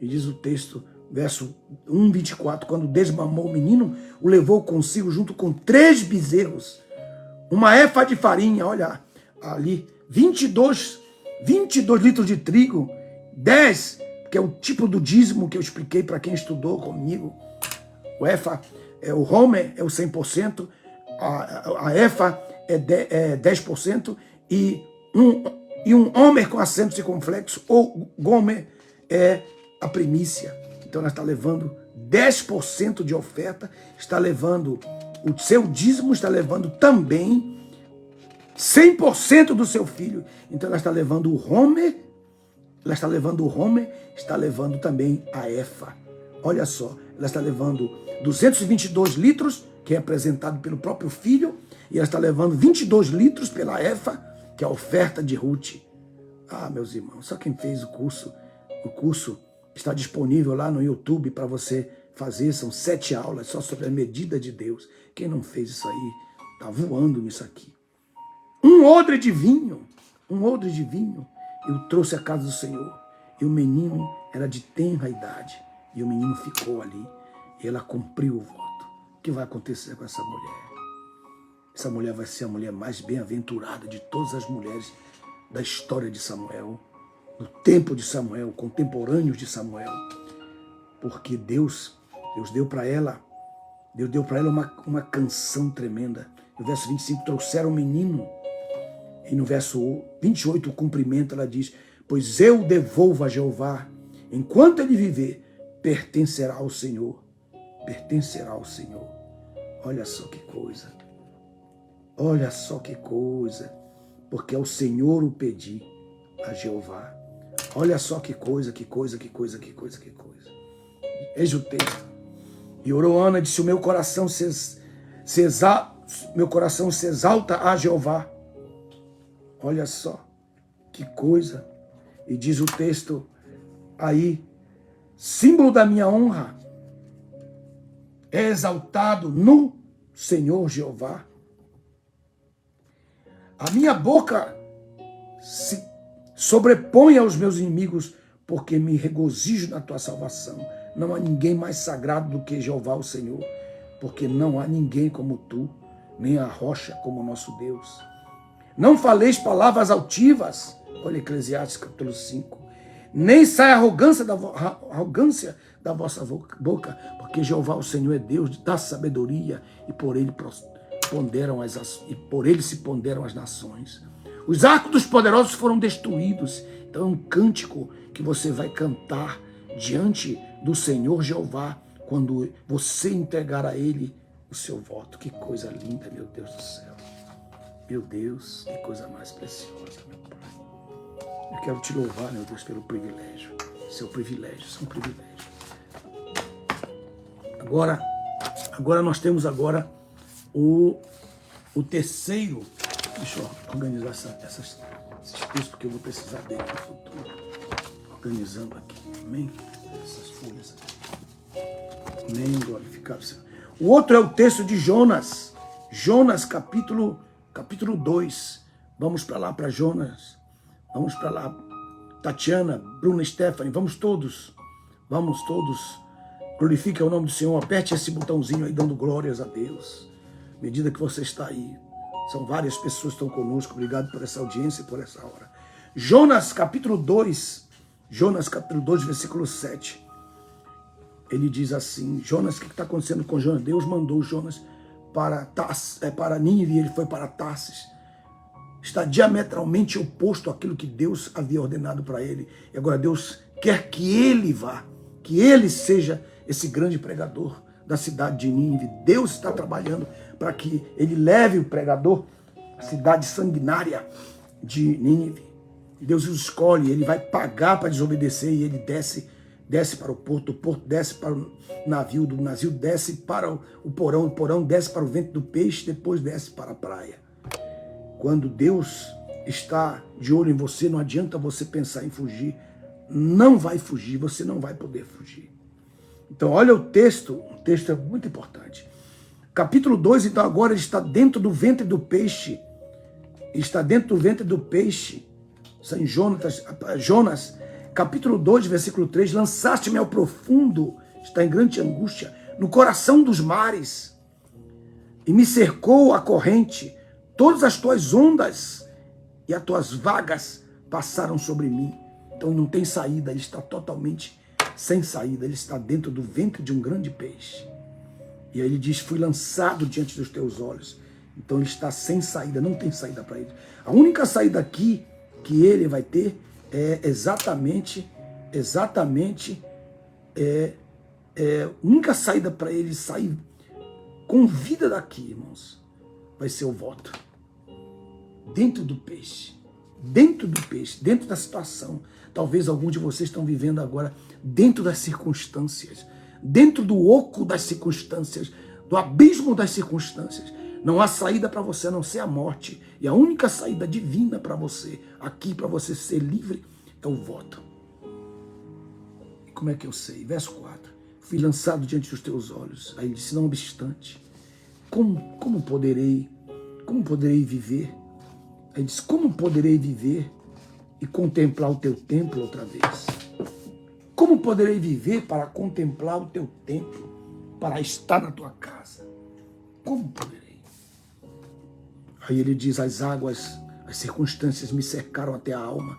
E diz o texto, verso 1, 24, quando desmamou o menino, o levou consigo junto com 3 bezerros, uma éfa de farinha, olha ali, 22 litros de trigo, 10, que é o tipo do dízimo que eu expliquei para quem estudou comigo. O éfa, o homer é o 100%, a éfa é 10%, e um homer com acento circunflexo, ou gomer, é a primícia. Então ela está levando 10% de oferta, está levando o seu dízimo, está levando também 100% do seu filho. Então ela está levando o homer, está levando também a éfa. Olha só, ela está levando 222 litros, que é apresentado pelo próprio filho, e ela está levando 22 litros pela éfa, que é a oferta de Ruth. Ah, meus irmãos, só quem fez o curso está disponível lá no YouTube para você fazer, são 7 aulas só sobre a medida de Deus. Quem não fez isso aí, está voando nisso aqui. Um odre de vinho, eu trouxe à casa do Senhor, e o menino era de tenra idade, e o menino ficou ali, e ela cumpriu o voto. O que vai acontecer com essa mulher? Essa mulher vai ser a mulher mais bem-aventurada de todas as mulheres da história de Samuel, do tempo de Samuel, contemporâneos de Samuel, porque Deus deu para ela uma canção tremenda. No verso 25, trouxeram o menino, e no verso 28, o cumprimento, ela diz: pois eu devolvo a Jeová, enquanto ele viver, pertencerá ao Senhor. Olha só que coisa. Olha só que coisa. Porque ao Senhor o pedi, a Jeová. Olha só que coisa. Eis o texto. E orou Ana, disse: o meu coração se exalta a Jeová. Olha só que coisa. E diz o texto aí: símbolo da minha honra é exaltado no Senhor Jeová. A minha boca se sobrepõe aos meus inimigos, porque me regozijo na tua salvação. Não há ninguém mais sagrado do que Jeová, o Senhor, porque não há ninguém como tu, nem a rocha como nosso Deus. Não faleis palavras altivas, olha Eclesiastes capítulo 5, nem sai arrogância da vossa boca, porque Jeová, o Senhor, é Deus da sabedoria, e por ele se ponderam as nações. Os arcos dos poderosos foram destruídos. Então é um cântico que você vai cantar diante do Senhor Jeová, quando você entregar a ele o seu voto. Que coisa linda, meu Deus do céu. Meu Deus, que coisa mais preciosa, meu Pai. Eu quero te louvar, meu Deus, pelo privilégio. Seu privilégio, são privilégios. Agora nós temos o terceiro. Deixa eu organizar esses textos, porque eu vou precisar dele no futuro. Organizando aqui, amém? Essas folhas aqui. Amém, glorificado Senhor. O outro é o texto de Jonas. Jonas, capítulo 2. Vamos para lá, para Jonas. Vamos para lá. Tatiana, Bruna, Stephanie, vamos todos, glorifique o nome do Senhor, aperte esse botãozinho aí, dando glórias a Deus, à medida que você está aí. São várias pessoas que estão conosco, obrigado por essa audiência e por essa hora. Jonas, capítulo 2, versículo 7. Ele diz assim, Jonas, o que está acontecendo com Jonas? Deus mandou Jonas para Nínive, ele foi para Tarsis. Está diametralmente oposto àquilo que Deus havia ordenado para ele. E agora Deus quer que ele vá, que ele seja esse grande pregador da cidade de Nínive. Deus está trabalhando para que ele leve o pregador à cidade sanguinária de Nínive. Deus o escolhe, ele vai pagar para desobedecer e ele desce para o porto desce para o navio, do navio desce para o porão desce para o ventre do peixe, depois desce para a praia. Quando Deus está de olho em você, não adianta você pensar em fugir, não vai fugir, você não vai poder fugir. Então olha o texto é muito importante. Capítulo 2, então agora ele está dentro do ventre do peixe, São Jonas, capítulo 2, versículo 3, lançaste-me ao profundo, está em grande angústia, no coração dos mares, e me cercou a corrente, todas as tuas ondas e as tuas vagas passaram sobre mim. Então não tem saída, ele está totalmente sem saída, ele está dentro do ventre de um grande peixe. E aí ele diz, fui lançado diante dos teus olhos. Então ele está sem saída, não tem saída para ele. A única saída aqui que ele vai ter é exatamente, a única saída para ele sair com vida daqui, irmãos, vai ser o voto. Dentro do peixe, dentro da situação. Talvez alguns de vocês estão vivendo agora dentro das circunstâncias, dentro do oco das circunstâncias, do abismo das circunstâncias. Não há saída para você a não ser a morte. E a única saída divina para você, aqui para você ser livre, é o voto. E como é que eu sei? Verso 4. Fui lançado diante dos teus olhos. Aí ele disse, não obstante, como poderei viver? Aí ele disse, como poderei viver e contemplar o teu templo outra vez? Como poderei viver para contemplar o teu templo, para estar na tua casa? Como poderei? Aí ele diz, as águas, as circunstâncias me cercaram até a alma.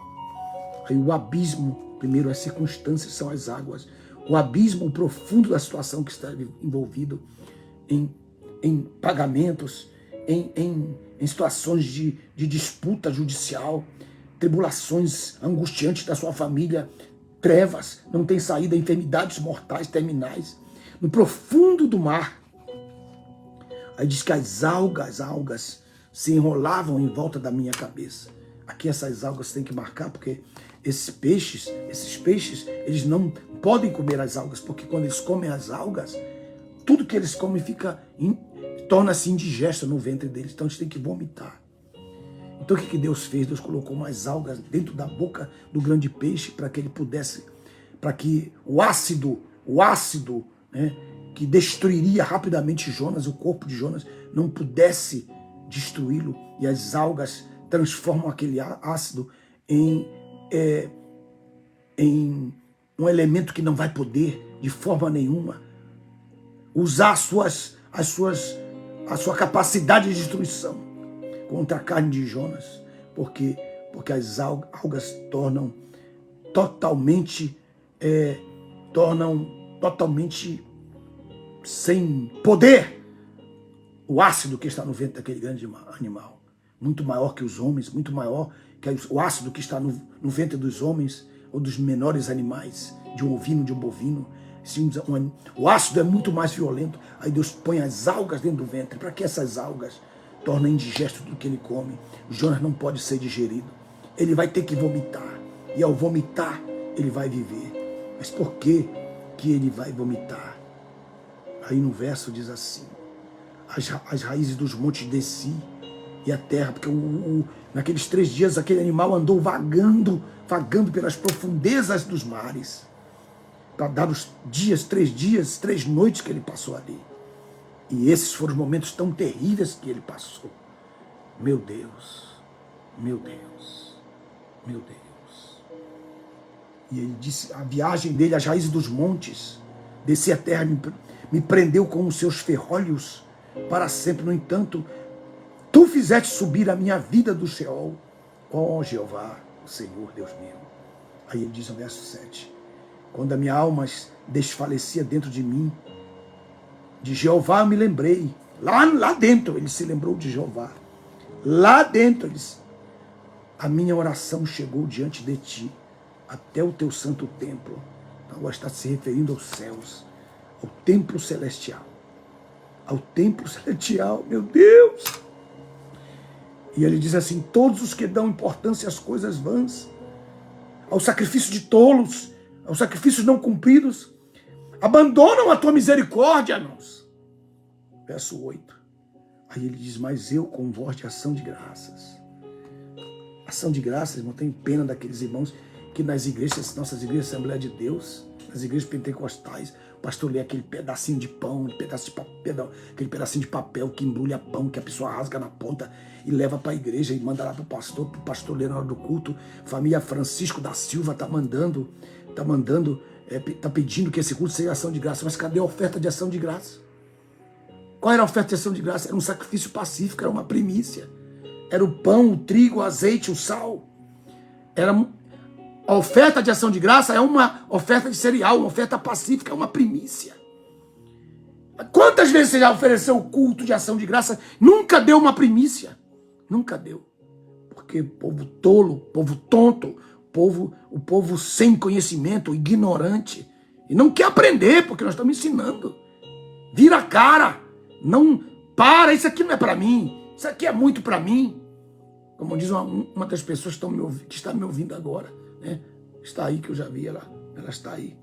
Aí o abismo, primeiro as circunstâncias são as águas. O abismo, o profundo da situação que está envolvido em pagamentos, em situações de disputa judicial, tribulações angustiantes da sua família, trevas, não tem saída, enfermidades mortais terminais, no profundo do mar. Aí diz que as algas se enrolavam em volta da minha cabeça. Aqui essas algas tem que marcar, porque esses peixes, eles não podem comer as algas, porque quando eles comem as algas, tudo que eles comem torna-se indigesto no ventre deles, então eles têm que vomitar. Então o que Deus fez? Deus colocou umas algas dentro da boca do grande peixe para que ele pudesse, para que o ácido, né, que destruiria rapidamente Jonas, o corpo de Jonas, não pudesse destruí-lo, e as algas transformam aquele ácido em um elemento que não vai poder, de forma nenhuma, usar a sua capacidade de destruição contra a carne de Jonas, porque as algas tornam totalmente sem poder o ácido que está no ventre daquele grande animal, muito maior que os homens, muito maior que o ácido que está no ventre dos homens ou dos menores animais, de um ovino, de um bovino. O ácido é muito mais violento. Aí Deus põe as algas dentro do ventre, para que essas algas tornem indigesto tudo que ele come. Jonas não pode ser digerido, ele vai ter que vomitar, e ao vomitar ele vai viver. Mas por que ele vai vomitar? Aí no verso diz assim, as raízes dos montes desci, e a terra, porque naqueles 3 dias aquele animal andou vagando pelas profundezas dos mares, para dar os 3 noites que ele passou ali. E esses foram os momentos tão terríveis que ele passou. Meu Deus, meu Deus, meu Deus. E ele disse, a viagem dele às raízes dos montes, descer a terra, me prendeu com os seus ferrolhos para sempre. No entanto, tu fizeste subir a minha vida do Sheol, ó Jeová, o Senhor Deus meu. Aí ele diz no verso 7, quando a minha alma desfalecia dentro de mim, de Jeová eu me lembrei. Lá dentro ele se lembrou de Jeová. Lá dentro a minha oração chegou diante de ti, até o teu santo templo. Então agora está se referindo aos céus, ao templo celestial. Ao templo celestial, meu Deus! E ele diz assim, todos os que dão importância às coisas vãs, ao sacrifício de tolos, aos sacrifícios não cumpridos, abandonam a tua misericórdia, irmãos. Verso 8. Aí ele diz, mas eu com voz de ação de graças. Ação de graças, irmão, tenho pena daqueles irmãos que nas igrejas, nossas igrejas Assembleia de Deus, nas igrejas pentecostais, o pastor lê aquele pedacinho de pão, aquele pedacinho de papel que embrulha pão, que a pessoa rasga na ponta e leva para a igreja e manda lá para o pastor ler na hora do culto. Família Francisco da Silva está pedindo que esse culto seja ação de graça. Mas cadê a oferta de ação de graça? Qual era a oferta de ação de graça? Era um sacrifício pacífico, era uma primícia. Era o pão, o trigo, o azeite, o sal. A oferta de ação de graça é uma oferta de cereal, uma oferta pacífica, é uma primícia. Quantas vezes você já ofereceu o culto de ação de graça? Nunca deu uma primícia. Nunca deu. Porque povo tolo, povo tonto, o povo sem conhecimento, ignorante, e não quer aprender, porque nós estamos ensinando. Vira a cara. Não, isso aqui não é para mim. Isso aqui é muito para mim. Como diz uma das pessoas que está me ouvindo agora, né? Está aí, que eu já vi ela está aí.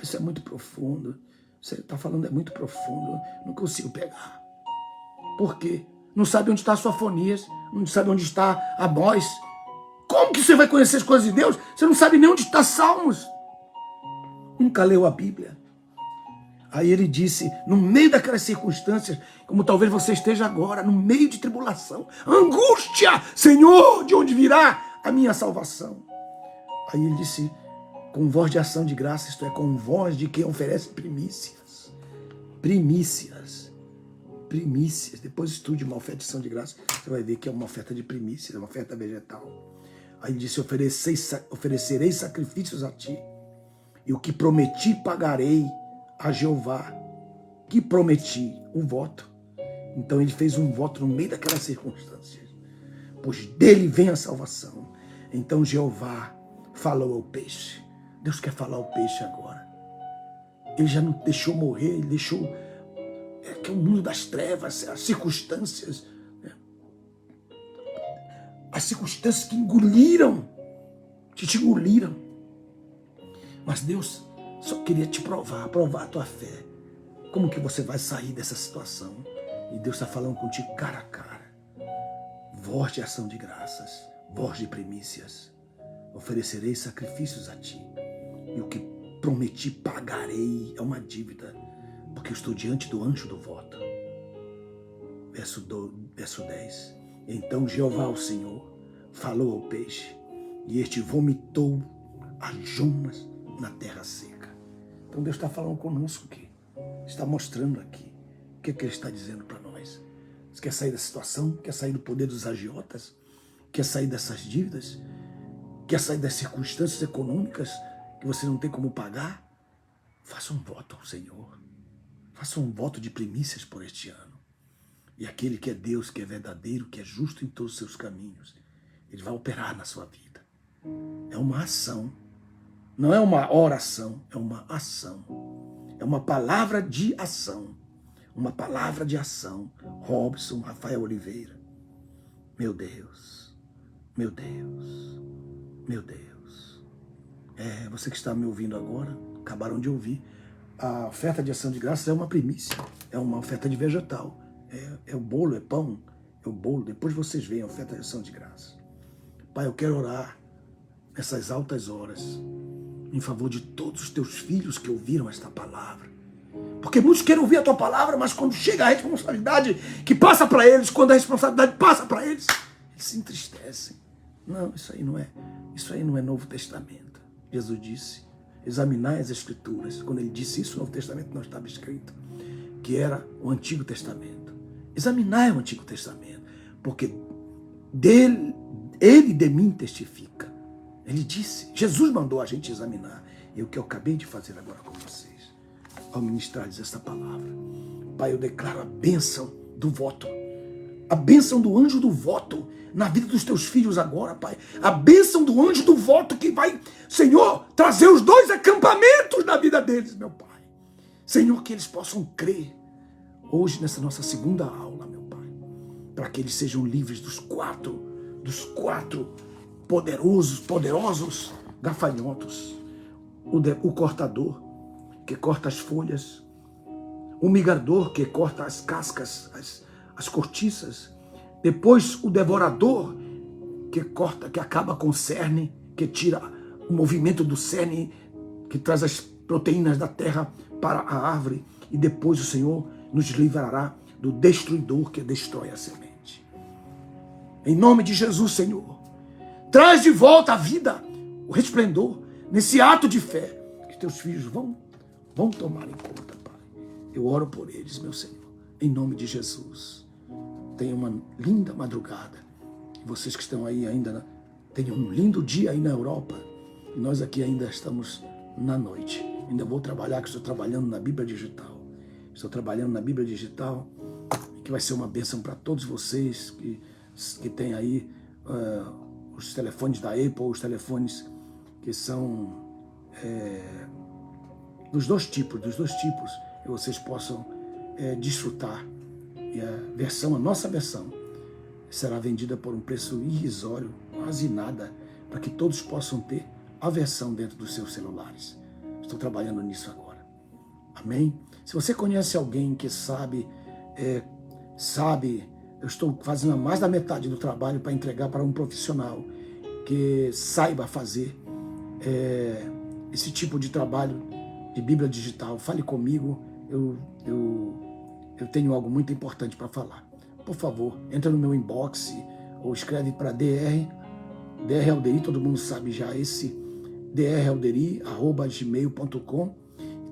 Isso é muito profundo. Você está falando é muito profundo. Não consigo pegar. Por quê? Não sabe onde está a sofonias, não sabe onde está a voz. Como que você vai conhecer as coisas de Deus? Você não sabe nem onde está Salmos. Nunca leu a Bíblia. Aí ele disse, no meio daquelas circunstâncias, como talvez você esteja agora, no meio de tribulação, angústia, Senhor, de onde virá a minha salvação? Aí ele disse, com voz de ação de graça, isto é, com voz de quem oferece primícias. Primícias. Primícias. Depois estude uma oferta de ação de graça, você vai ver que é uma oferta de primícias, é uma oferta vegetal. Aí ele disse, oferecerei sacrifícios a ti, e o que prometi pagarei a Jeová, que prometi o voto. Então ele fez um voto no meio daquelas circunstâncias, pois dele vem a salvação. Então Jeová falou ao peixe. Deus quer falar ao peixe agora. Ele já não deixou morrer, ele deixou que é o mundo das trevas, as circunstâncias, né? As circunstâncias que te engoliram. Mas Deus só queria te provar a tua fé. Como que você vai sair dessa situação? E Deus está falando contigo cara a cara. Voz de ação de graças, voz de primícias. Oferecerei sacrifícios a ti. E o que prometi pagarei, é uma dívida, porque eu estou diante do anjo do voto. Verso 10. Então Jeová, o Senhor, falou ao peixe, e este vomitou as jomas na terra seca. Então Deus está falando conosco aqui, está mostrando aqui o que Ele está dizendo para nós. Você quer sair da situação? Quer sair do poder dos agiotas? Quer sair dessas dívidas? Quer sair das circunstâncias econômicas que você não tem como pagar? Faça um voto ao Senhor. Faça um voto de primícias por este ano. E aquele que é Deus, que é verdadeiro, que é justo em todos os seus caminhos, Ele vai operar na sua vida. É uma ação. Não é uma oração, é uma ação. É uma palavra de ação. Uma palavra de ação. Robson Rafael Oliveira. Meu Deus. Meu Deus. Meu Deus. Você que está me ouvindo agora, acabaram de ouvir. A oferta de ação de graças é uma primícia. É uma oferta de vegetal. É o bolo, é pão. É o bolo. Depois vocês veem a oferta de ação de graças. Pai, eu quero orar nessas altas horas em favor de todos os teus filhos que ouviram esta palavra. Porque muitos querem ouvir a tua palavra, mas quando chega a responsabilidade que passa para eles, quando a responsabilidade passa para eles, eles se entristecem. Não, isso aí não é Novo Testamento. Jesus disse, examinai as Escrituras. Quando ele disse isso, no Novo Testamento não estava escrito, que era o Antigo Testamento. Examinai o Antigo Testamento, porque ele de mim testifica. Ele disse, Jesus mandou a gente examinar. E o que eu acabei de fazer agora com vocês, ao ministrar-lhes esta palavra. Pai, eu declaro a bênção do voto, a bênção do anjo do voto na vida dos teus filhos agora, Pai. A bênção do anjo do voto que vai, Senhor, trazer os 2 acampamentos na vida deles, meu Pai. Senhor, que eles possam crer hoje nessa nossa segunda aula, meu Pai, para que eles sejam livres dos quatro poderosos gafanhotos. O cortador, que corta as folhas. O migrador, que corta as cascas, as cortiças. Depois o devorador, que corta, que acaba com o cerne, que tira o movimento do cerne, que traz as proteínas da terra para a árvore. E depois o Senhor nos livrará do destruidor, que destrói a semente. Em nome de Jesus, Senhor, traz de volta a vida, o resplendor, nesse ato de fé, que teus filhos vão tomar em conta, Pai. Eu oro por eles, meu Senhor, em nome de Jesus. Tenha uma linda madrugada. E vocês que estão aí ainda, tenham um lindo dia aí na Europa. E nós aqui ainda estamos na noite. Ainda vou trabalhar, que estou trabalhando na Bíblia Digital. Estou trabalhando na Bíblia Digital, que vai ser uma bênção para todos vocês que têm aí os telefones da Apple, os telefones que são dos dois tipos, que vocês possam desfrutar. E a nossa versão, será vendida por um preço irrisório, quase nada, para que todos possam ter a versão dentro dos seus celulares. Estou trabalhando nisso agora. Amém? Se você conhece alguém que sabe, eu estou fazendo mais da metade do trabalho para entregar para um profissional que saiba fazer esse tipo de trabalho de Bíblia Digital. Fale comigo, eu tenho algo muito importante para falar. Por favor, entra no meu inbox ou escreve para DR Alderi, todo mundo sabe já esse, dralderi@gmail.com.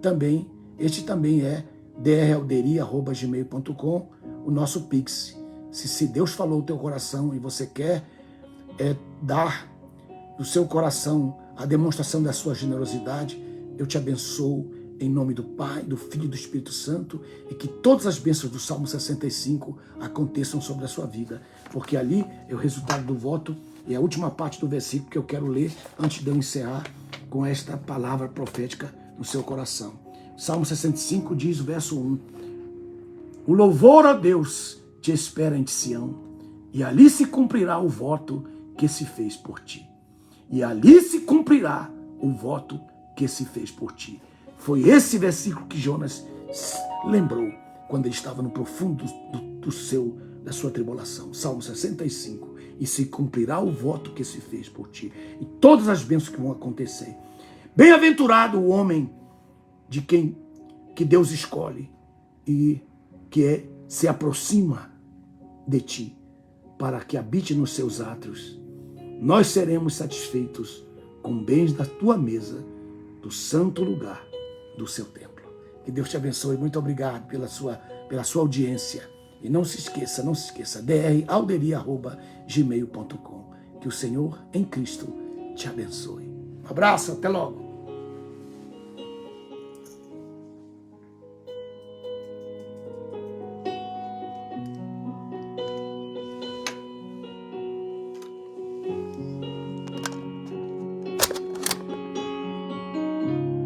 Também, este também é dralderi@gmail.com, o nosso Pix. Se Deus falou o teu coração e você quer dar do seu coração a demonstração da sua generosidade, eu te abençoo em nome do Pai, do Filho e do Espírito Santo, e que todas as bênçãos do Salmo 65 aconteçam sobre a sua vida, porque ali é o resultado do voto, e a última parte do versículo que eu quero ler antes de eu encerrar com esta palavra profética no seu coração. Salmo 65 diz, o verso 1, o louvor a Deus te espera em Sião, e ali se cumprirá o voto que se fez por ti. E ali se cumprirá o voto que se fez por ti. Foi esse versículo que Jonas lembrou quando ele estava no profundo da sua tribulação. Salmo 65. E se cumprirá o voto que se fez por ti. E todas as bênçãos que vão acontecer. Bem-aventurado o homem de quem que Deus escolhe e que se aproxima de ti para que habite nos seus átrios. Nós seremos satisfeitos com bens da tua mesa, do santo lugar do seu templo. Que Deus te abençoe. Muito obrigado pela sua audiência. E não se esqueça, dralderi@gmail.com. Que o Senhor em Cristo te abençoe. Um abraço, até logo.